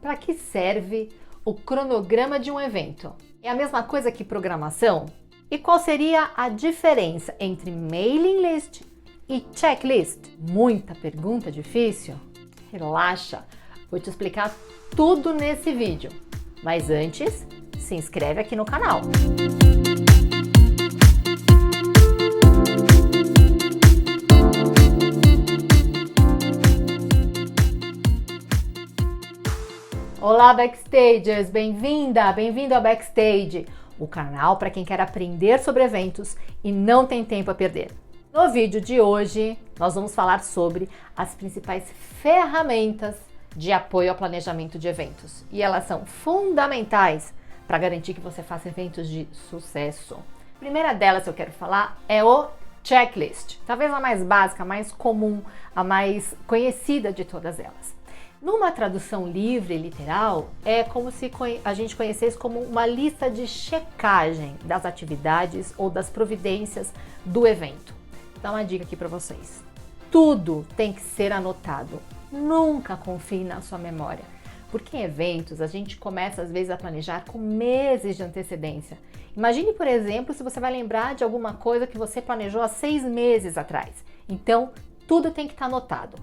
Para que serve o cronograma de um evento? É a mesma coisa que programação? E qual seria a diferença entre mailing list e checklist? Muita pergunta difícil? Relaxa, vou te explicar tudo nesse vídeo. Mas antes, se inscreve aqui no canal. Olá, Backstagers! Bem-vinda, bem-vindo ao Backstage, o canal para quem quer aprender sobre eventos e não tem tempo a perder. No vídeo de hoje, nós vamos falar sobre as principais ferramentas de apoio ao planejamento de eventos. E elas são fundamentais para garantir que você faça eventos de sucesso. A primeira delas que eu quero falar é o checklist. Talvez a mais básica, a mais comum, a mais conhecida de todas elas. Numa tradução livre e literal, é como se a gente conhecesse como uma lista de checagem das atividades ou das providências do evento. Vou dar uma dica aqui para vocês. Tudo tem que ser anotado. Nunca confie na sua memória. Porque em eventos a gente começa às vezes a planejar com meses de antecedência. Imagine, por exemplo, se você vai lembrar de alguma coisa que você planejou há 6 meses atrás. Então, tudo tem que estar anotado.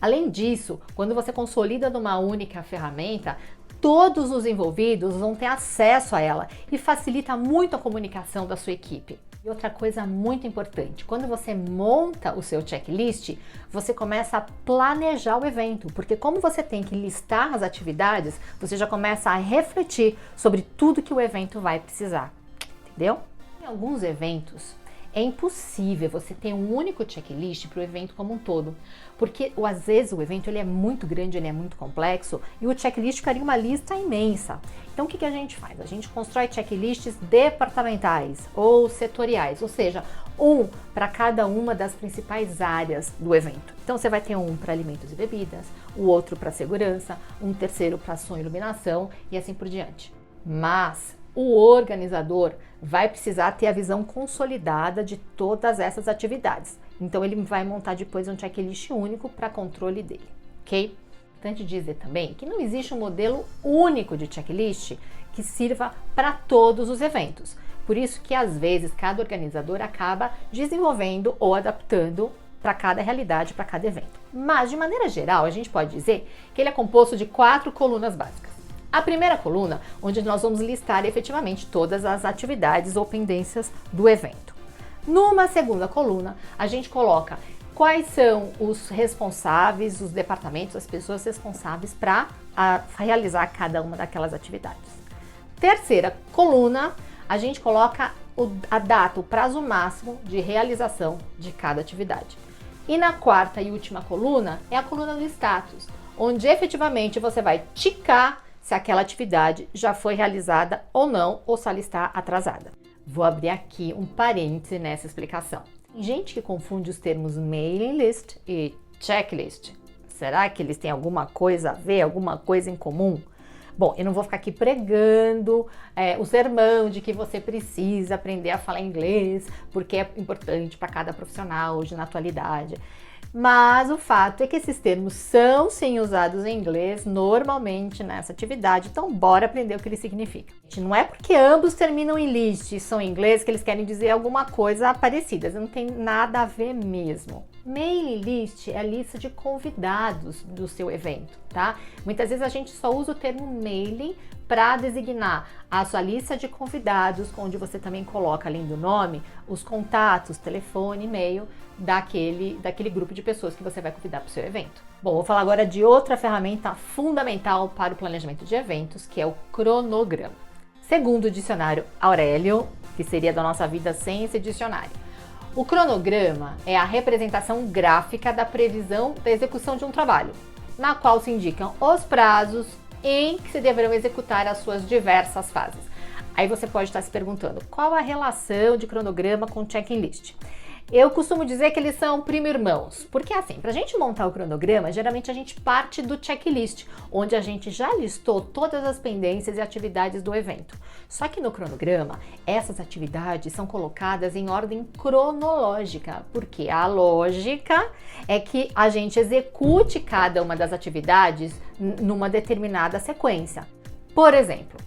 Além disso, quando você consolida numa única ferramenta, todos os envolvidos vão ter acesso a ela e facilita muito a comunicação da sua equipe. E outra coisa muito importante, quando você monta o seu checklist, você começa a planejar o evento, porque como você tem que listar as atividades, você já começa a refletir sobre tudo que o evento vai precisar, entendeu? Em alguns eventos, é impossível você ter um único checklist para o evento como um todo, porque às vezes o evento ele é muito grande, ele é muito complexo e o checklist ficaria uma lista imensa. Então o que a gente faz? A gente constrói checklists departamentais ou setoriais, ou seja, um para cada uma das principais áreas do evento. Então você vai ter um para alimentos e bebidas, o outro para segurança, um terceiro para som e iluminação e assim por diante. Mas o organizador vai precisar ter a visão consolidada de todas essas atividades. Então ele vai montar depois um checklist único para controle dele, ok? Importante dizer também que não existe um modelo único de checklist que sirva para todos os eventos. Por isso que às vezes cada organizador acaba desenvolvendo ou adaptando para cada realidade, para cada evento. Mas de maneira geral, a gente pode dizer que ele é composto de 4 colunas básicas. A primeira coluna, onde nós vamos listar efetivamente todas as atividades ou pendências do evento. Numa segunda coluna, a gente coloca quais são os responsáveis, os departamentos, as pessoas responsáveis para realizar cada uma daquelas atividades. Terceira coluna, a gente coloca a data, o prazo máximo de realização de cada atividade. E na quarta e última coluna, é a coluna do status, onde efetivamente você vai ticar se aquela atividade já foi realizada ou não, ou se ela está atrasada. Vou abrir aqui um parêntese nessa explicação. Tem gente que confunde os termos mailing list e checklist. Será que eles têm alguma coisa a ver, alguma coisa em comum? Bom, eu não vou ficar aqui pregando o sermão de que você precisa aprender a falar inglês, porque é importante para cada profissional hoje na atualidade. Mas o fato é que esses termos são sim usados em inglês normalmente nessa atividade, então bora aprender o que eles significam. Não é porque ambos terminam em list e são em inglês que eles querem dizer alguma coisa parecida, não tem nada a ver mesmo. Mailing list é a lista de convidados do seu evento, tá? Muitas vezes a gente só usa o termo mailing para designar a sua lista de convidados, onde você também coloca, além do nome, os contatos, telefone, e-mail daquele grupo de pessoas que você vai convidar para o seu evento. Bom, vou falar agora de outra ferramenta fundamental para o planejamento de eventos, que é o cronograma. Segundo o dicionário Aurélio, que seria da nossa vida sem esse dicionário, o cronograma é a representação gráfica da previsão da execução de um trabalho, na qual se indicam os prazos em que se deverão executar as suas diversas fases. Aí você pode estar se perguntando, qual a relação de cronograma com checklist? Eu costumo dizer que eles são primo-irmãos, porque assim, para a gente montar o cronograma, geralmente a gente parte do checklist, onde a gente já listou todas as pendências e atividades do evento. Só que no cronograma, essas atividades são colocadas em ordem cronológica, porque a lógica é que a gente execute cada uma das atividades numa determinada sequência. Por exemplo,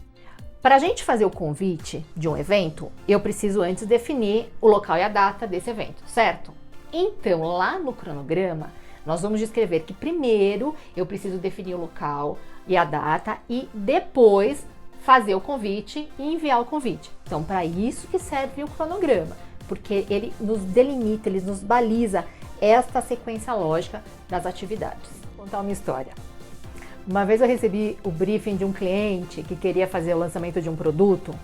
para a gente fazer o convite de um evento, eu preciso antes definir o local e a data desse evento, certo? Então, lá no cronograma, nós vamos descrever que primeiro eu preciso definir o local e a data e depois fazer o convite e enviar o convite. Então, para isso que serve o cronograma, porque ele nos delimita, ele nos baliza esta sequência lógica das atividades. Vou contar uma história. Uma vez eu recebi o briefing de um cliente que queria fazer o lançamento de um produto,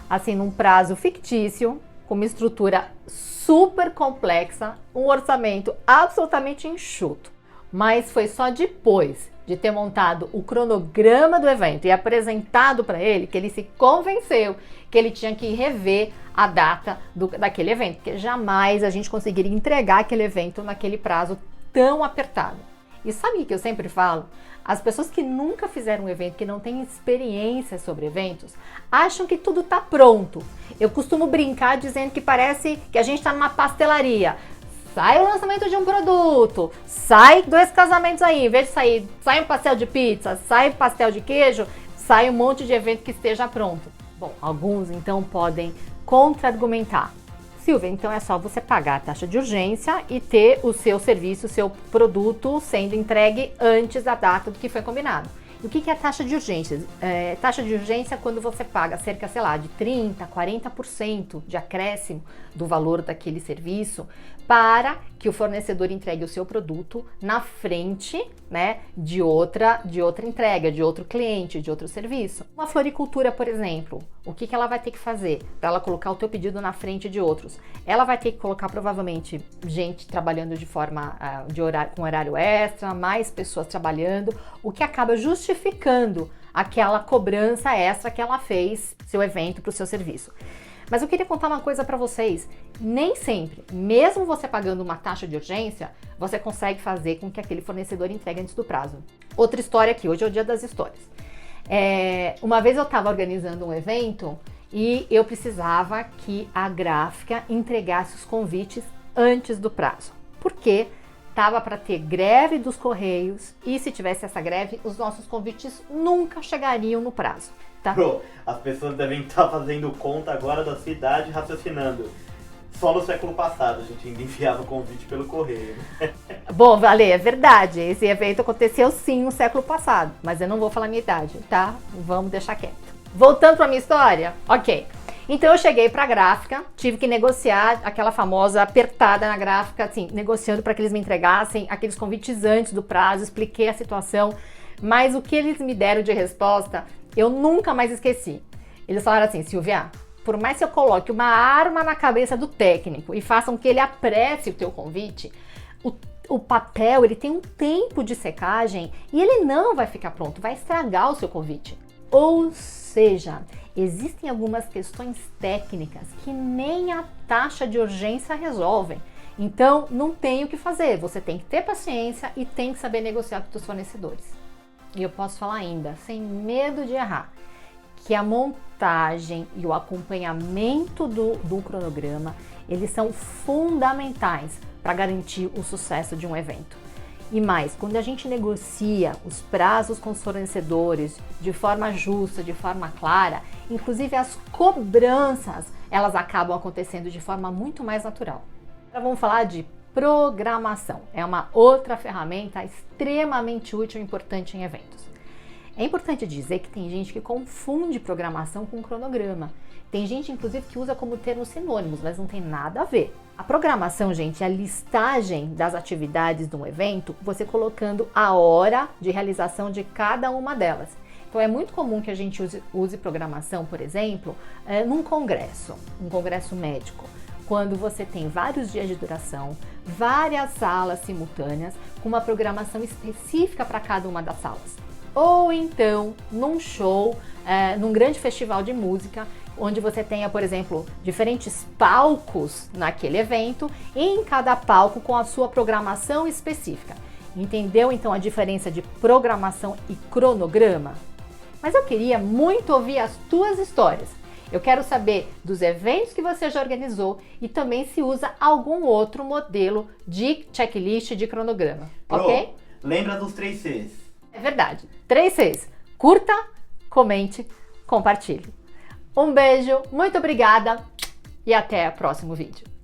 assim, num prazo fictício, com uma estrutura super complexa, um orçamento absolutamente enxuto. Mas foi só depois de ter montado o cronograma do evento e apresentado para ele que ele se convenceu que ele tinha que rever a data daquele evento, porque jamais a gente conseguiria entregar aquele evento naquele prazo tão apertado. E sabe o que eu sempre falo? As pessoas que nunca fizeram um evento, que não têm experiência sobre eventos, acham que tudo está pronto. Eu costumo brincar dizendo que parece que a gente está numa pastelaria. Sai o lançamento de um produto, sai 2 casamentos aí, em vez de sai um pastel de pizza, sai pastel de queijo, sai um monte de evento que esteja pronto. Bom, alguns então podem contra-argumentar. Silvia, então é só você pagar a taxa de urgência e ter o seu serviço, o seu produto sendo entregue antes da data do que foi combinado. E o que é a taxa de urgência? Taxa de urgência é quando você paga cerca, sei lá, de 30%, 40% de acréscimo do valor daquele serviço para que o fornecedor entregue o seu produto na frente, né, de outra entrega, de outro cliente, de outro serviço. Uma floricultura, por exemplo, o que ela vai ter que fazer para ela colocar o teu pedido na frente de outros? Ela vai ter que colocar provavelmente gente trabalhando com horário extra, mais pessoas trabalhando, o que acaba justificando aquela cobrança extra que ela fez seu evento para o seu serviço. Mas eu queria contar uma coisa para vocês, nem sempre, mesmo você pagando uma taxa de urgência, você consegue fazer com que aquele fornecedor entregue antes do prazo. Outra história aqui, hoje é o dia das histórias. Uma vez eu estava organizando um evento e eu precisava que a gráfica entregasse os convites antes do prazo, porque estava para ter greve dos Correios e se tivesse essa greve, os nossos convites nunca chegariam no prazo. Tá? Bro, as pessoas devem estar fazendo conta agora da sua idade, raciocinando. Só no século passado a gente ainda enviava o convite pelo correio. Bom, Valê, é verdade. Esse evento aconteceu sim no século passado, mas eu não vou falar minha idade, tá? Vamos deixar quieto. Voltando para minha história? Ok. Então eu cheguei para a gráfica, tive que negociar aquela famosa apertada na gráfica, assim, negociando para que eles me entregassem aqueles convites antes do prazo, expliquei a situação, mas o que eles me deram de resposta eu nunca mais esqueci. Eles falaram assim: Silvia, por mais que eu coloque uma arma na cabeça do técnico e façam com que ele apresse o teu convite, o papel ele tem um tempo de secagem e ele não vai ficar pronto, vai estragar o seu convite. Ou seja, existem algumas questões técnicas que nem a taxa de urgência resolvem. Então, não tem o que fazer. Você tem que ter paciência e tem que saber negociar com os seus fornecedores. E eu posso falar ainda, sem medo de errar, que a montagem e o acompanhamento do cronograma, eles são fundamentais para garantir o sucesso de um evento. E mais, quando a gente negocia os prazos com os fornecedores de forma justa, de forma clara, inclusive as cobranças, elas acabam acontecendo de forma muito mais natural. Agora vamos falar de programação. É uma outra ferramenta extremamente útil e importante em eventos. É importante dizer que tem gente que confunde programação com cronograma. Tem gente, inclusive, que usa como termos sinônimos, mas não tem nada a ver. A programação, gente, é a listagem das atividades de um evento, você colocando a hora de realização de cada uma delas. Então, é muito comum que a gente use programação, por exemplo, num congresso, um congresso médico, quando você tem vários dias de duração, várias salas simultâneas, com uma programação específica para cada uma das salas. Ou então, num show, num grande festival de música, onde você tenha, por exemplo, diferentes palcos naquele evento, e em cada palco com a sua programação específica. Entendeu então a diferença de programação e cronograma? Mas eu queria muito ouvir as tuas histórias. Eu quero saber dos eventos que você já organizou e também se usa algum outro modelo de checklist de cronograma, ok? Lembra dos 3 Cs. É verdade. 3 Cs. Curta, comente, compartilhe. Um beijo, muito obrigada e até o próximo vídeo.